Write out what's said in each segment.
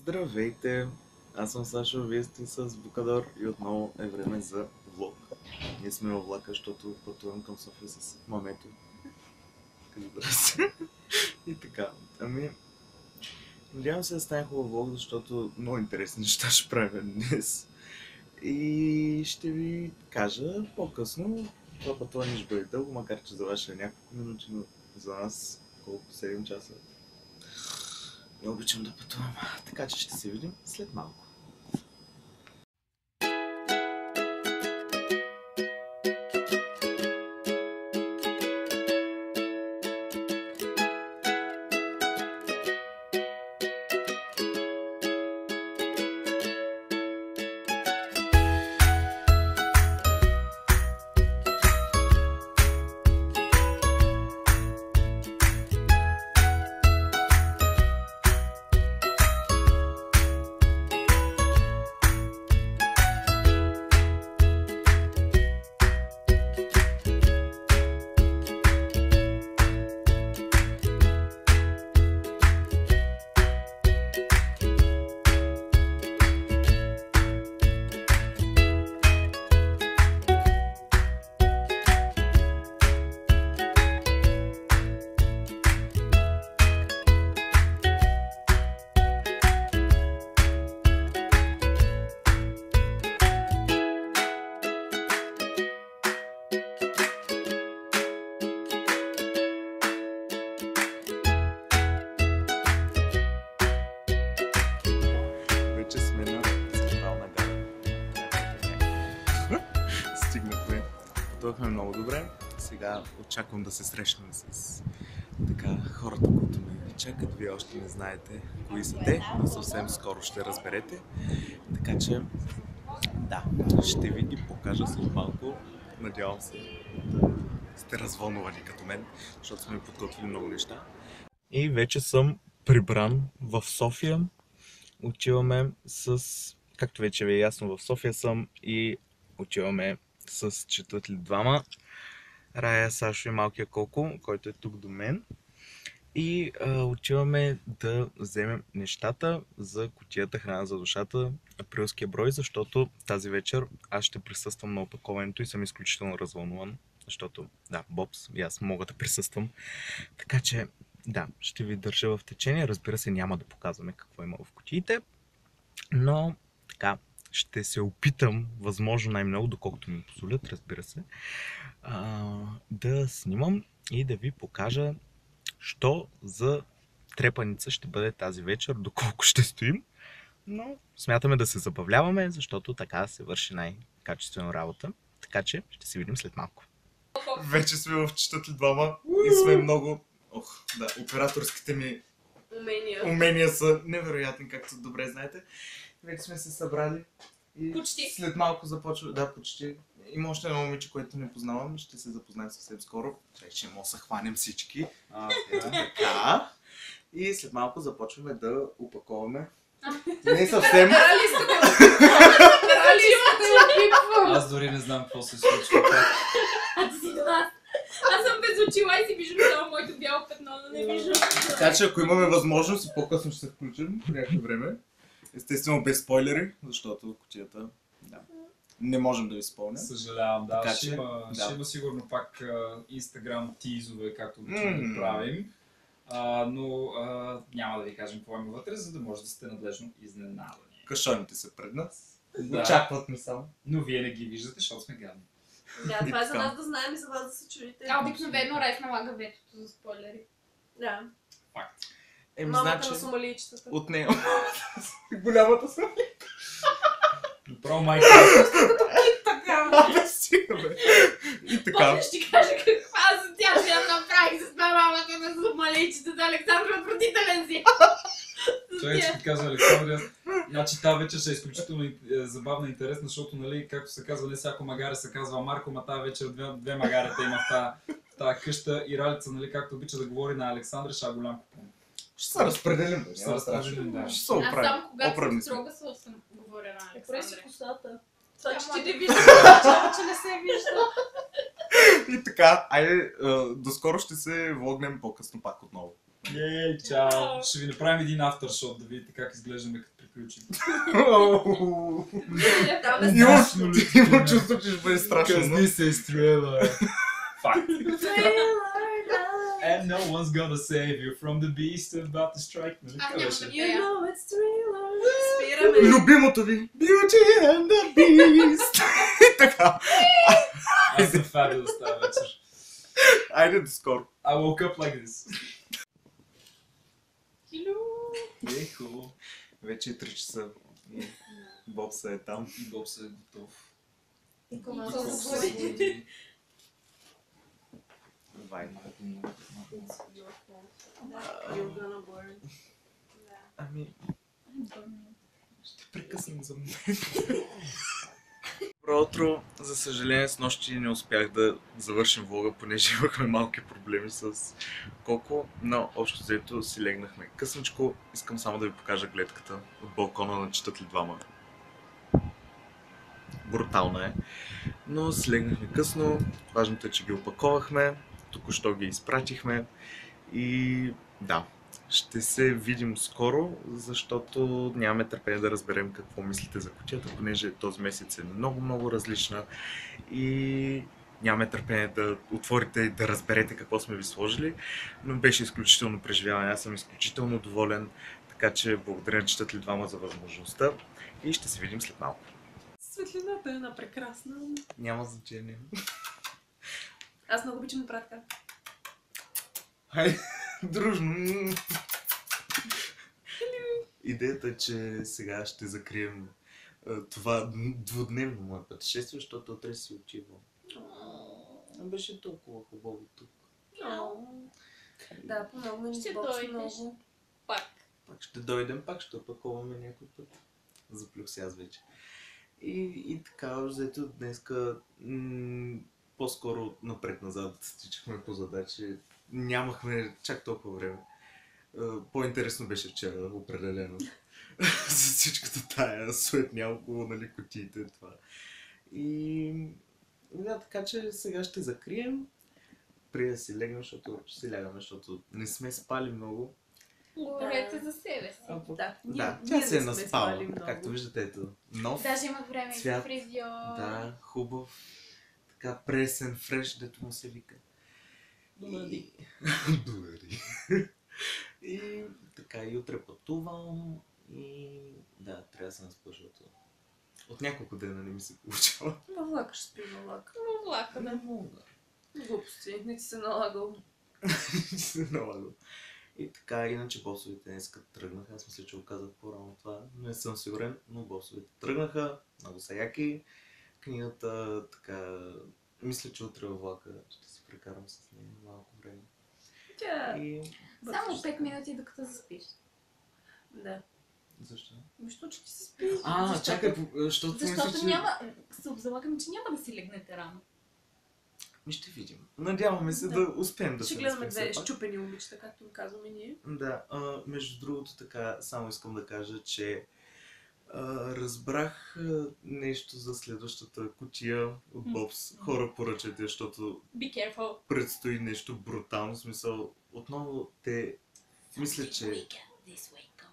Здравейте! Аз съм Сашо, вие сте с Букадор и отново е време за влог. Ние сме във влака, защото пътувам към София с мамето. И така. Надявам се да стане хубав влог, защото много интересни неща ще правим днес. И ще ви кажа по-късно. Това пътуване ще бъде дълго, макар че за вас ще е няколко минути, но за нас колко 7 часа. Не обичам да пътувам, така че ще се видим след малко. Вече сме на Централна гара. Стигнахме. Пътувахме много добре. Сега очаквам да се срещнем с хората, които ме чакат. Вие още не знаете кои са те, но съвсем скоро ще разберете. Така че, да, ще ви ги покажа след малко. Надявам се да сте развълнувани като мен, защото сме подготвили много неща. И вече съм прибран в София. Отиваме с, както вече ви е ясно, в София съм и отиваме с четвъртли двама. Рая, Сашо и малкия Коко, който е тук до мен. И отиваме да вземем нещата за кутията храна за душата, априлския брой, защото тази вечер аз ще присъствам на опаковането и съм изключително развълнуван, защото да, Бобс и аз мога да присъствам. Така че да, ще ви държа в течение. Разбира се, няма да показваме какво има в кутиите, но така, ще се опитам, възможно най-много, доколкото ми позволят, разбира се, да снимам и да ви покажа що за трепаница ще бъде тази вечер, доколко ще стоим. Но смятаме да се забавляваме, защото така се върши най-качествена работа. Така че ще се видим след малко. Вече сме в четвъртли двама и сме много... операторските ми умения са невероятни, както добре знаете. Вече сме се събрали и почти. След малко започва... Да, почти. Има още едно момиче, което не познавам. Ще се запознаем съвсем скоро. Ще може да хванем всички. Така. И след малко започваме да опаковаме. Не съвсем. Аз дори не знам какво се случва. Аз съм без очила и си виждам само моето бяло петно, но не виждам. Така че ако имаме възможност и по-късно ще се включим по някакво време. Естествено без спойлери, защото кутията, да, не можем да ви спомням. Съжалявам, да. Така, ще има сигурно пак Instagram тизове, както да правим. Но няма да ви кажем какво има вътре, за да може да сте надлежно изненадани. Кашоните са пред нас. Да. Очакват ме само. Но вие не ги виждате, защото сме гадни. Да, това е за нас да знаем и за вас да се чудите. Обикновено Райс налага ветото за спойлери. Да. Факт. Мамата на сомалийчетата. От нея. Голямата сомалийка. Направо майка. И така. Ще ти кажа каква асоциация направих с мамата на сомалийчетата. Александър отвратителен си. Човек ще ти кажа, Александър, значи тази вечер ще е изключително забавна и интересна, защото, нали, както се казва, не всяко магаре се казва Марко, ма тази вечер две магарета има в тази къща и Ралица, нали, както обича да говори на Александър, ще голям купон. Ще се разпределим, Ще се разпределим, да. Ще се оправим. Аз само когато съм строга съм говоря на Александър. Опре си косата. Това, че ти не виждаш, че не се вижда. И така, айде, доскоро ще се влогнем по-късно пак отново. Ей, чао! Ще ви направим един афтершот, да видите как изглеждаме като приключим. Имам чувство, че ще бъде страшно. This is thriller. Fuck. And no one's gonna save you from the beast about to strike. Нали? Аз Така няма беше. да You пея. know it's thriller. Спираме. Любимото ви! Beauty and the Beast! И така. Аз съм fabulous тази вечер. Айде до скоро. I woke up like this. Хилю. Хубаво. Вече е 3 часа. И Бобса е там. И Бобс е готов. И колко колко се се води. Вайна. You're gonna burn. Ами, ще прекъснем за момент. Добро утро. За съжаление с нощи не успях да завършим влога, понеже имахме малки проблеми с Коко, но общо взето си легнахме късничко. Искам само да ви покажа гледката от балкона на Четат ли двама. Брутална е. Но си легнахме късно. Важното е, че ги опаковахме. Току-що ги изпратихме. И да, ще се видим скоро, защото нямаме търпение да разберем какво мислите за кутията, понеже този месец е много различна и нямаме търпение да отворите и да разберете какво сме ви сложили, но беше изключително преживяване. Аз съм изключително доволен, така че благодаря на Четат ли двама за възможността и ще се видим след малко. Светлината е една прекрасна. Няма значение. Аз много обичам да правя така. Хайде, дружно! Идеята е, че сега ще закрием това двудневно мое пътешествие, защото утре си отивам. Беше толкова хубаво тук. Да, помогна ни Ще с Бобс дойдеш. много. Пак. Пак ще дойдем, пак ще опаковаме някой път. Заплюх се аз вече. И така, взето днеска по-скоро напред-назад стичахме по задачи. Нямахме чак толкова време. По-интересно беше вчера, определено. За всичката тая суетня около, нали, кутиите, това. И да, така че сега ще закрием. Преди да си легнем, защото ще си лягаме, защото не сме спали много. Говорете за себе си. Да, Да, ние тя се е не сме наспала. спали много. Както виждате, ето. Нов Даже имах време и за цвят. фризьор. Да, хубав. Така пресен, фреш, дето му се вика. Блъди. Блъди. И така, и утре пътувам. И да, трябва да се наспа, защото от няколко дена не ми се получава. Във влака ще спи, във влака. Във влака, Не да. мога. Глупости, не ти се налагал. се налагам. И така, иначе босовете днеска тръгнаха. Аз мисля, че го казах по-рано това. Не съм сигурен, но босовете тръгнаха. Много са яки. Книгата, така... Мисля, че утре във влака ще си прекарам с нея малко време. Тя... И... Само 5 минути докато заспиш. Да. Защо? Защо, че ти се спи? Чакай, защото Защото няма... Се обзалагаме, че няма да си легнете рано. Ми ще видим. Надяваме се да успеем да Ще се гледаме наспим две все пак. щупени момичета, както им казваме ние. Да, между другото така, само искам да кажа, че разбрах нещо за следващата кутия от Бобс. Хора, поръчайте, защото Be careful. предстои нещо брутално. В смисъл, отново те... Мисля, че...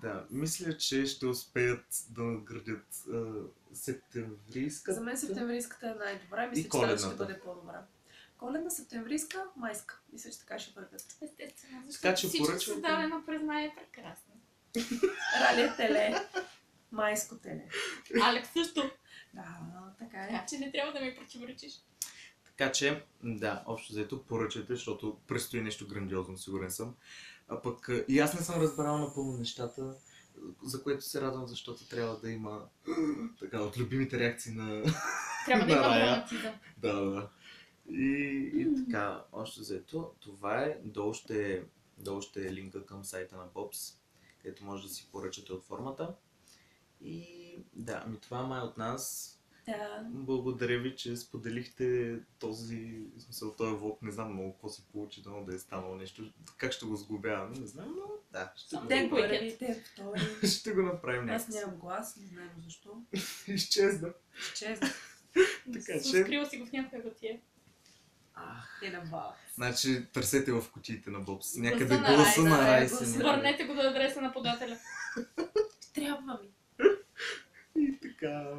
Да, мисля, че ще успеят да надградят септемврийската. За мен септемврийската е най-добра. Мисля, че тази коледната. ще бъде по-добра. Коледна, септемврийска, майска. Мисля, че така ще вървят. Естествено, защото Така че всичко поръчвайте. създадено през май е прекрасно. Ралия теле. Майско теле. Алекс също. Да, така е. Така че не трябва да ми противоречиш. Така че, да, общо взето поръчайте, защото предстои нещо грандиозно, сигурен съм. А пък и аз не съм разбрал напълно нещата, за което се радвам, защото трябва да има така от любимите реакции на... Трябва да на има Рая. драматизъм. Да. И така, още заето, това е. Долу ще е линка към сайта на Bobs, където може да си поръчате от формата. И да, това май от нас. Да. Благодаря ви, че споделихте този влог. Не знам много какво се получи, да е станало нещо. Как ще го сглобяваме, не знам, но да, ще го Ден направим. първи, ден втори. Ще го направим Аз някакси. нямам глас, не знам защо. Изчезна. Честно. Така че, Скрила си го в някоя готия. И на Бобс. Значи търсете в кутиите на Бобс. Гласа Някъде на гласа на Райса, Райса. гласа. някъде. Върнете го до адреса на подателя. Трябва ми. И така,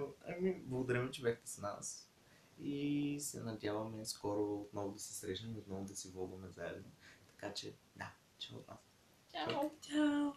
благодарим, че бяхте с нас. И се надяваме скоро отново да се срещнем и отново да си водим заедно. Така че, да, чао от нас. Чао. Чао.